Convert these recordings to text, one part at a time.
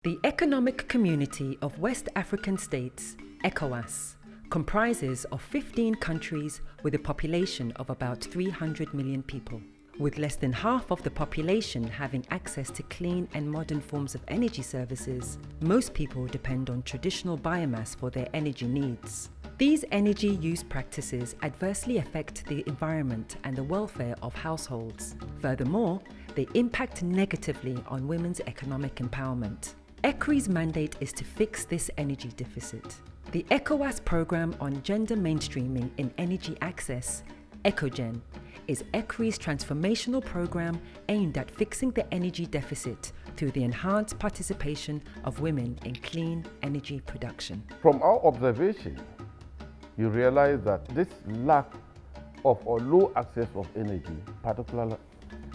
The Economic Community of West African States, ECOWAS, comprises of 15 countries with a population of about 300 million people. With less than half of the population having access to clean and modern forms of energy services, most people depend on traditional biomass for their energy needs. These energy use practices adversely affect the environment and the welfare of households. Furthermore, they impact negatively on women's economic empowerment. ECREEE's mandate is to fix this energy deficit. The ECOWAS Programme on Gender Mainstreaming in Energy Access, ECOW-GEN, is ECREEE's transformational program aimed at fixing the energy deficit through the enhanced participation of women in clean energy production. From our observation, you realize that this lack of or low access of energy particularly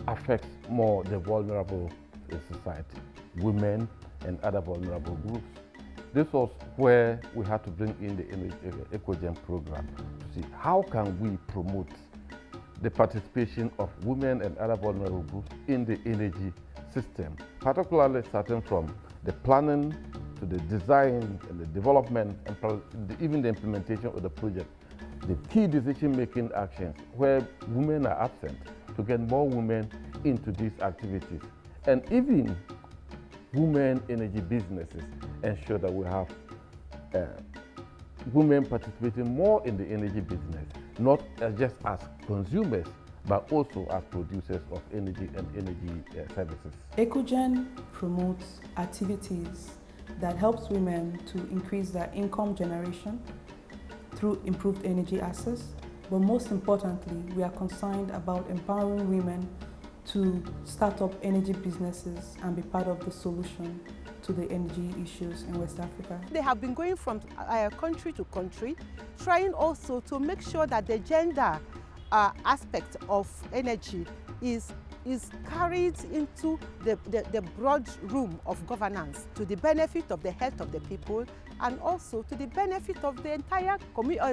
affects more the vulnerable in society, women and other vulnerable groups. This was where we had to bring in the ECOW-GEN program to see how can we promote the participation of women and other vulnerable groups in the energy system, particularly starting from the planning to the design and the development and even the implementation of the project. The key decision-making actions where women are absent to get more women into these activities, and even women energy businesses ensure that we have women participating more in the energy business, not just as consumers, but also as producers of energy and energy services. ECOW-GEN promotes activities that helps women to increase their income generation through improved energy access, but most importantly, we are concerned about empowering women to start up energy businesses and be part of the solution to the energy issues in West Africa. They have been going from country to country, trying also to make sure that the gender aspect of energy is carried into the broad room of governance to the benefit of the health of the people and also to the benefit of the entire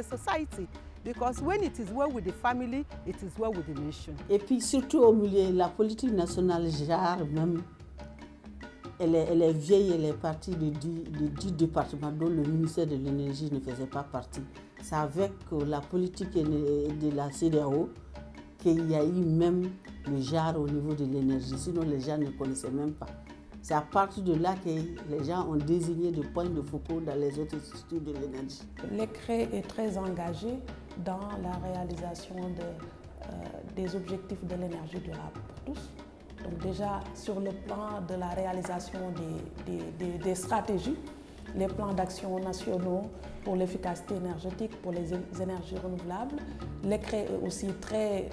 society. Because when it is well with the family, it is well with the nation. Et puis surtout au milieu, la politique nationale gère même, elle est vieille, elle est partie de 10 départements dont le ministère de l'énergie ne faisait pas partie. C'est avec la politique de la CEDEAO qu'il y a eu même le genre au niveau de l'énergie, sinon les gens ne connaissaient même pas. C'est à partir de là que les gens ont désigné des points de focus dans les autres instituts de l'énergie. L'ECREEE est très engagé dans la réalisation des objectifs de l'énergie durable pour tous. Donc déjà sur le plan de la réalisation des stratégies, les plans d'action nationaux pour l'efficacité énergétique, pour les énergies renouvelables, l'ECREEE est aussi très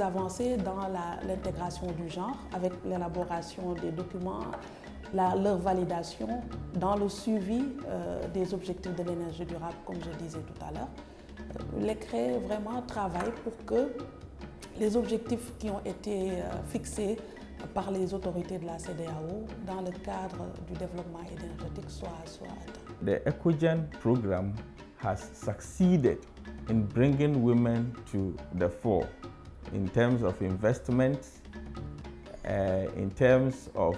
avancé dans l'intégration du genre avec l'élaboration des documents, leur validation dans le suivi des objectifs de l'énergie durable, comme je disais tout à l'heure. L'ECREEE vraiment travaille pour que les objectifs qui ont été fixés par les autorités de la CEDEAO dans le cadre du développement énergétique soient atteints. The ECOW-GEN program has succeeded in bringing women to the fore in terms of investment, in terms of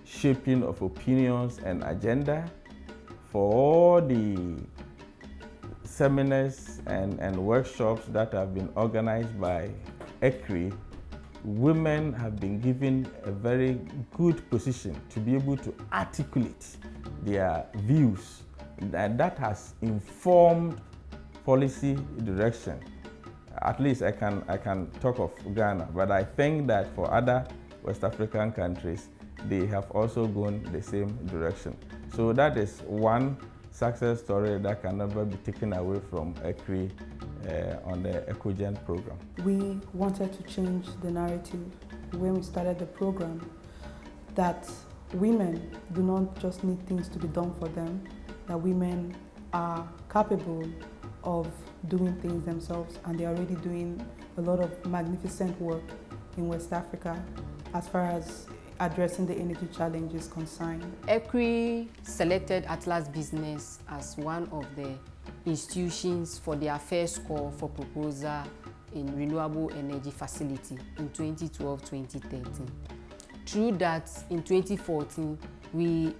shaping of opinions and agenda. For all the seminars and workshops that have been organized by ECREEE, women have been given a very good position to be able to articulate their views, and that has informed policy direction. At least I can talk of Ghana, but I think that for other West African countries, they have also gone the same direction. So that is one success story that can never be taken away from ECREEE on the ECOW-GEN program. We wanted to change the narrative when we started the program that women do not just need things to be done for them, that women are capable of doing things themselves, and they're already doing a lot of magnificent work in West Africa as far as addressing the energy challenge is concerned. ECREEE selected Atlas Business as one of the institutions for their first call for proposal in renewable energy facility in 2012-2013. through that, in 2014, we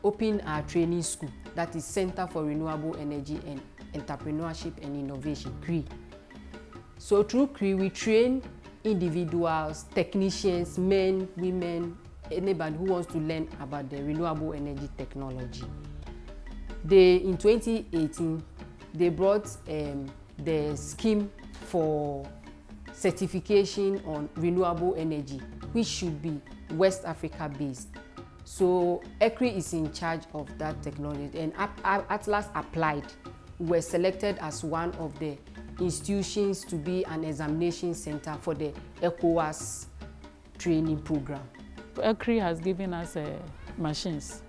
opened our training school, that is Center for Renewable Energy and Entrepreneurship and Innovation, ECREEE. So through ECREEE, we train individuals, technicians, men, women, anybody who wants to learn about the renewable energy technology. In 2018, they brought the scheme for certification on renewable energy, which should be West Africa based. So ECREEE is in charge of that technology, and Atlas applied. We were selected as one of the institutions to be an examination center for the ECOWAS training program. ECREEE has given us machines.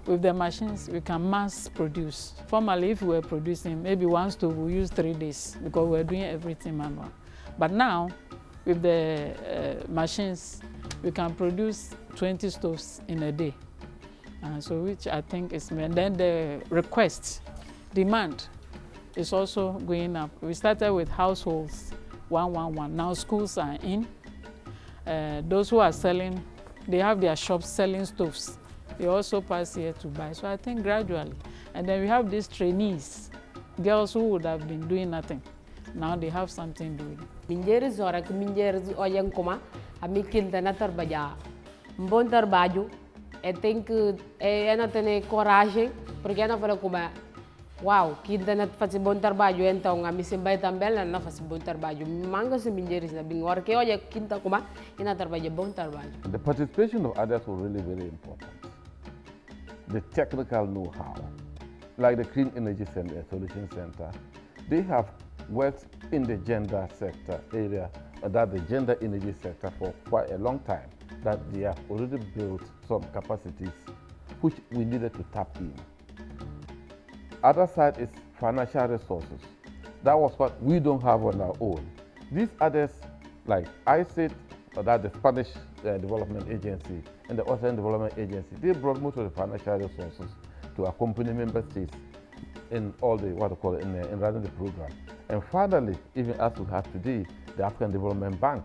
With the machines, we can mass produce. Formerly, if we were producing maybe one stove, we use 3 days because we're doing everything manual. But now, with the machines, we can produce 20 stoves in a day. So which I think is, and then the demand is also going up. We started with households, 111. Now schools are in. Those who are selling, they have their shops selling stoves. They also pass here to buy. So I think gradually. And then we have these trainees, girls who would have been doing nothing. Now they have something doing. Minjeris ora que minjeris oyang kuma amikil tenatar baja mbontar baju. I think ena tene coragem porque ena fala kuma wow kinda nat fasi bontar baju então nga misimbay tambel na fasi bontar baju manga se minjeris na bingor ke oya kinta kuma ena tarbaja bontar baju. The participation of others was really very important. The technical know-how, like the Clean Energy Center, Solution Center, they have worked in the gender sector area, that the gender energy sector for quite a long time, that they have already built some capacities which we needed to tap in. Other side is financial resources. That was what we don't have on our own. These others, like ICIT, that the Spanish Development Agency and the Austrian Development Agency, they brought most of the financial resources to accompany member states in all the, in running the program. And finally, even as we have today, the African Development Bank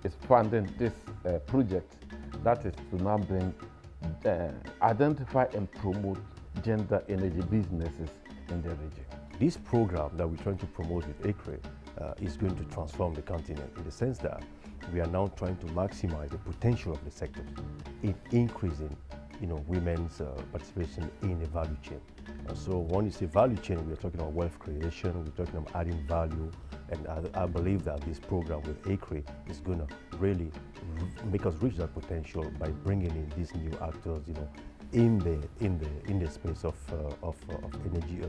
is funding this project that is to now bring, identify and promote gender energy businesses in the region. This program that we're trying to promote with ECREEE is going to transform the continent in the sense that we are now trying to maximize the potential of the sector in increasing women's participation in the value chain. So when you say value chain, we're talking about wealth creation, we're talking about adding value, and I believe that this program with ECREEE is going to really make us reach that potential by bringing in these new actors, in the space of energy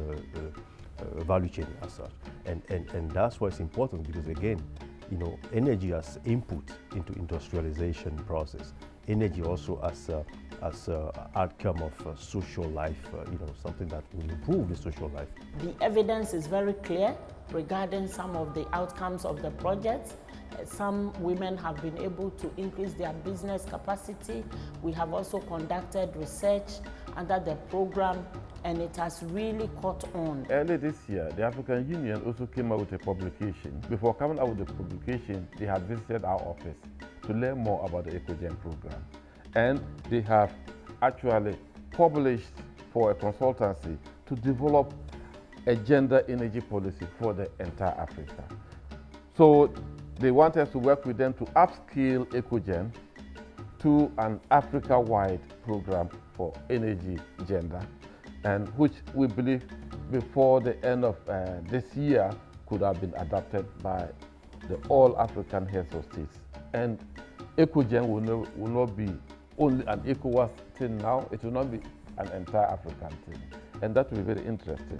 value chain as such, and that's why it's important, because again, energy as input into industrialization process. Energy also as outcome of social life, something that will improve the social life. The evidence is very clear regarding some of the outcomes of the projects. Some women have been able to increase their business capacity. We have also conducted research under the program, and it has really caught on. Early this year, the African Union also came out with a publication. Before coming out with the publication, they had visited our office to learn more about the ECOWAS program. And they have actually published for a consultancy to develop a gender energy policy for the entire Africa. So they want us to work with them to upscale ECOWAS-GEN to an Africa-wide program for energy gender, and which we believe before the end of this year could have been adopted by the all African heads of states. And ECOWAS-GEN will not be only an ECOWAS thing now, it will not be an entire African thing. And that will be very interesting.